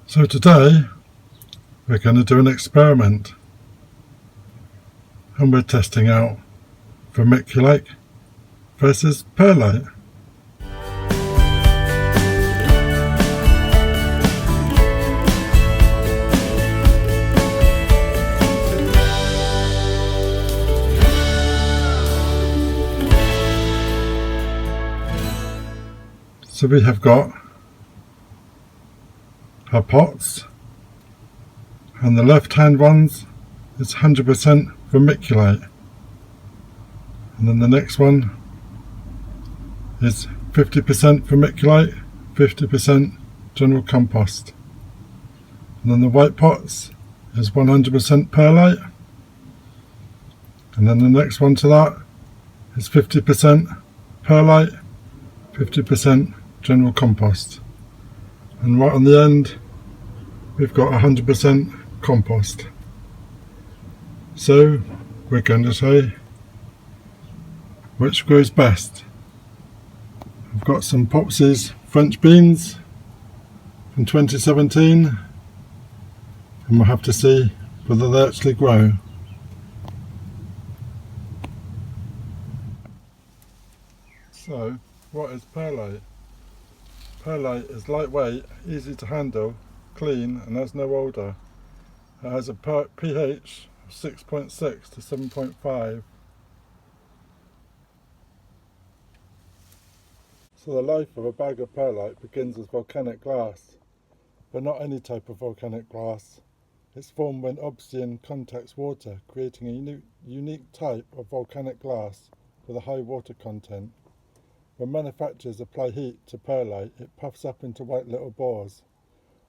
So today we're going to do an experiment, and we're testing out Vermiculite versus Perlite. So we have got our pots, and the left hand ones is 100% Vermiculite, and then the next one is 50% Vermiculite, 50% general compost, and then the white pots is 100% Perlite, and then the next one to that is 50% Perlite, 50% general compost, and right on the end we've got 100% compost. So we're going to say which grows best. I've got some Popsy's French beans from 2017, and we'll have to see whether they actually grow. So what is Perlite? Perlite is lightweight, easy to handle, clean, and has no odour. It has a pH of 6.6 to 7.5. So the life of a bag of Perlite begins as volcanic glass, but not any type of volcanic glass. It's formed when obsidian contacts water, creating a unique type of volcanic glass with a high water content. When manufacturers apply heat to Perlite, it puffs up into white little bores.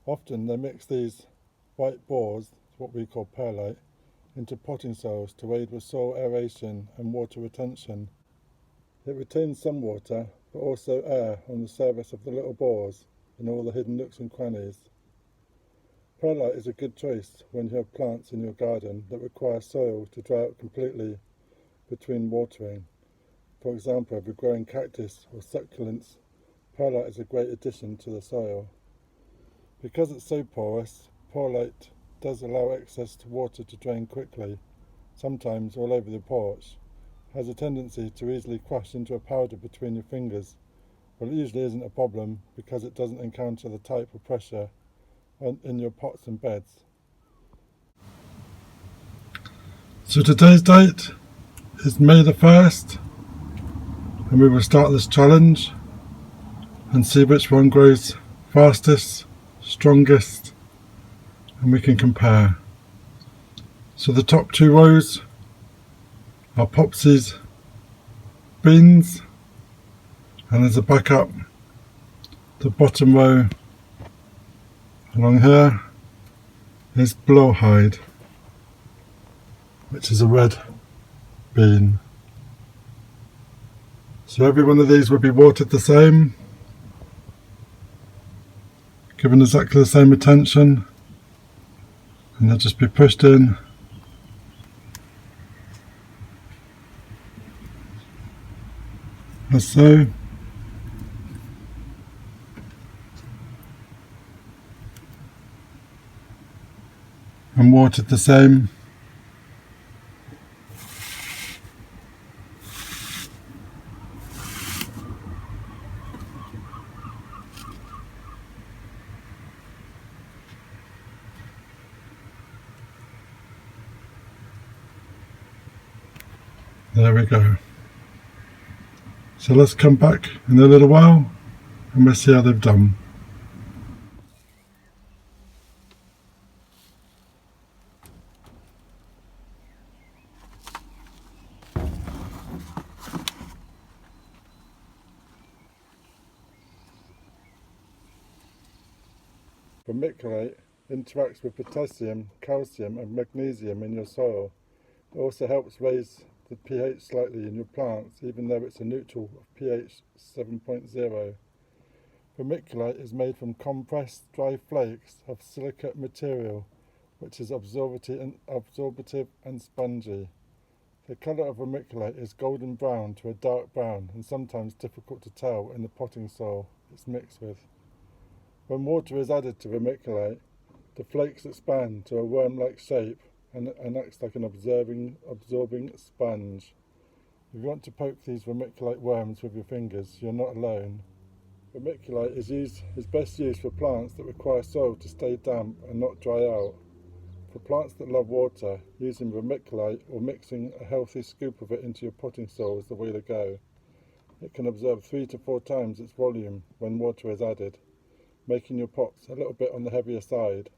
Often they mix these white bores, what we call Perlite, into potting soils to aid with soil aeration and water retention. It retains some water, but also air on the surface of the little bores and all the hidden nooks and crannies. Perlite is a good choice when you have plants in your garden that require soil to dry out completely between watering. For example, if you're growing cactus or succulents, Perlite is a great addition to the soil. Because it's so porous, Perlite does allow access to water to drain quickly, sometimes all over the porch. It has a tendency to easily crush into a powder between your fingers, but it usually isn't a problem because it doesn't encounter the type of pressure in your pots and beds. So today's date is May the 1st. And we will start this challenge and see which one grows fastest, strongest, and we can compare. So the top two rows are Popsy's beans, and as a backup, the bottom row along here is Blowhide, which is a red bean. So every one of these will be watered the same, given exactly the same attention, and they'll just be pushed in as so. And watered the same. There we go. So let's come back in a little while and we'll see how they've done. Vermiculite interacts with potassium, calcium and magnesium in your soil. It also helps raise the pH slightly in your plants, even though it's a neutral of pH 7.0. Vermiculite is made from compressed dry flakes of silicate material, which is absorptive and spongy. The colour of vermiculite is golden brown to a dark brown, and sometimes difficult to tell in the potting soil it's mixed with. When water is added to vermiculite, The flakes expand to a worm-like shape and acts like an absorbing sponge. If you want to poke these vermiculite worms with your fingers, you're not alone. Vermiculite is best used for plants that require soil to stay damp and not dry out. For plants that love water, using vermiculite or mixing a healthy scoop of it into your potting soil is the way to go. It can absorb 3 to 4 times its volume when water is added, making your pots a little bit on the heavier side.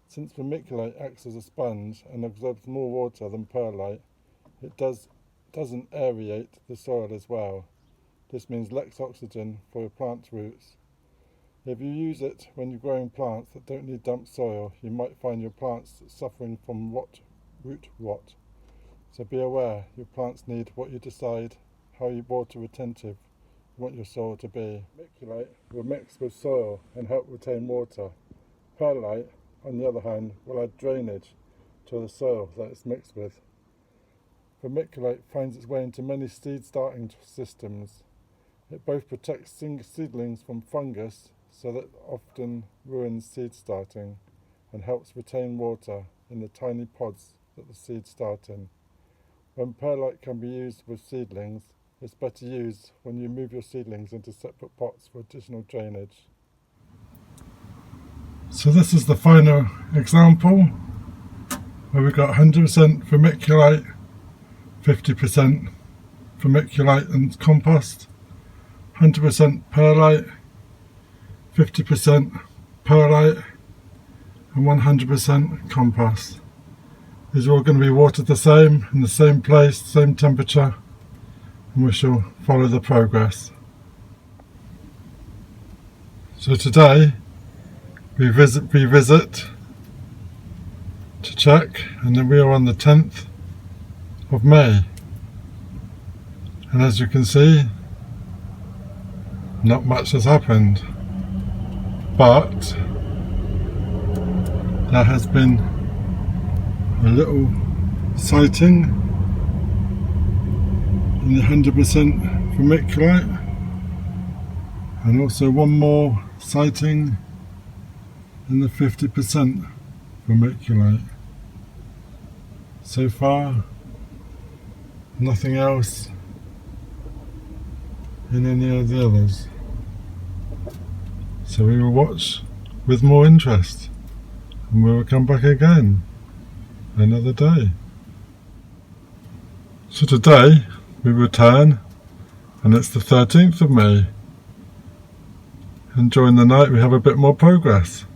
Since vermiculite acts as a sponge and absorbs more water than perlite, it doesn't aerate the soil as well. This means less oxygen for your plant's roots. If you use it when you're growing plants that don't need damp soil, you might find your plants suffering from root rot. So be aware, your plants need what you decide how water retentive you want your soil to be. Vermiculite will mix with soil and help retain water. Perlite, on the other hand, will add drainage to the soil that it's mixed with. Vermiculite finds its way into many seed starting systems. It both protects seedlings from fungus, so that often ruins seed starting, and helps retain water in the tiny pods that the seeds start in. When perlite can be used with seedlings, it's better used when you move your seedlings into separate pots for additional drainage. So this is the final example, where we've got 100% vermiculite, 50% vermiculite and compost, 100% perlite, 50% perlite and 100% compost. These are all going to be watered the same, in the same place, same temperature, and we shall follow the progress. So today we visit to check, and then we are on the 10th of May, and as you can see, not much has happened, but there has been a little sighting in the 100% vermiculite, and also one more sighting in the 50% vermiculite. So far, nothing else in any of the others. So we will watch with more interest, and we will come back again another day. So today we return, and it's the 13th of May, and during the night we have a bit more progress.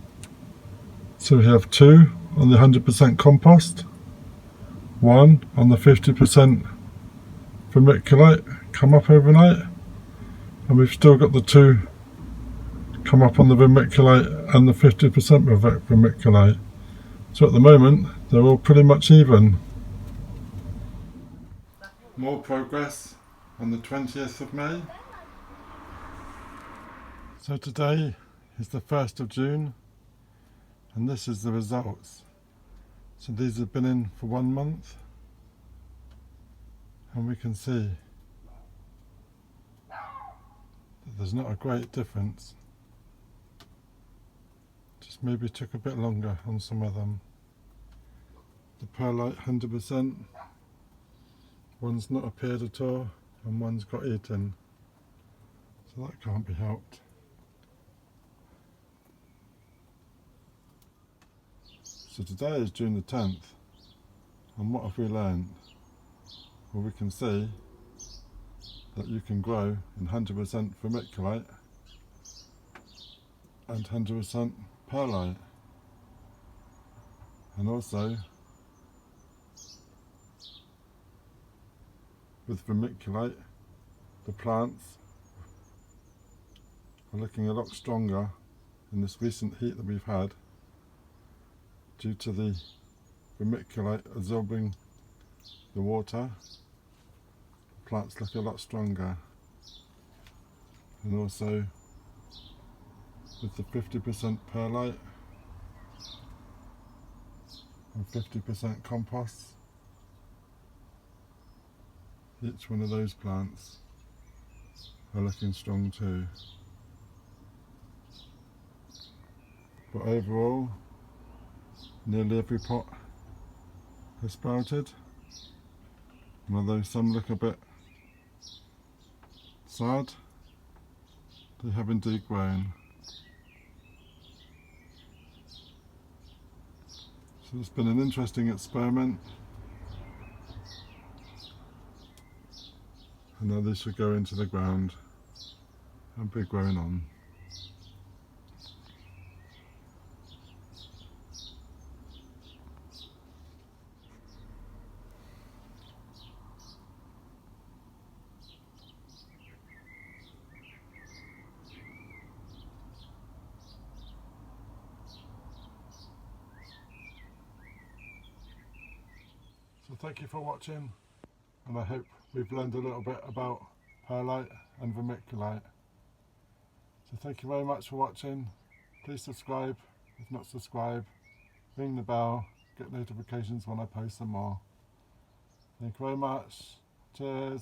So we have 2 on the 100% compost, 1 on the 50% vermiculite come up overnight, and we've still got the 2 come up on the vermiculite and the 50% vermiculite. So at the moment they're all pretty much even. More progress on the 20th of May. So today is the 1st of June, and this is the results. So these have been in for 1 month, and we can see that there's not a great difference. Just maybe took a bit longer on some of them. The perlite 100%, one's not appeared at all, and one's got eaten, so that can't be helped. So today is June the 10th, and what have we learned? Well, we can see that you can grow in 100% vermiculite and 100% perlite, and also with vermiculite the plants are looking a lot stronger in this recent heat that we've had, due to the vermiculite absorbing the water. The plants look a lot stronger, and also with the 50% perlite and 50% compost, each one of those plants are looking strong too. But overall, Nearly every pot has sprouted, and although some look a bit sad, they have indeed grown. So it's been an interesting experiment, and now they should go into the ground and be grown on. So thank you for watching, and I hope we've learned a little bit about Perlite and Vermiculite. So thank you very much for watching. Please subscribe if not subscribed, ring the bell, get notifications when I post some more. Thank you very much. Cheers.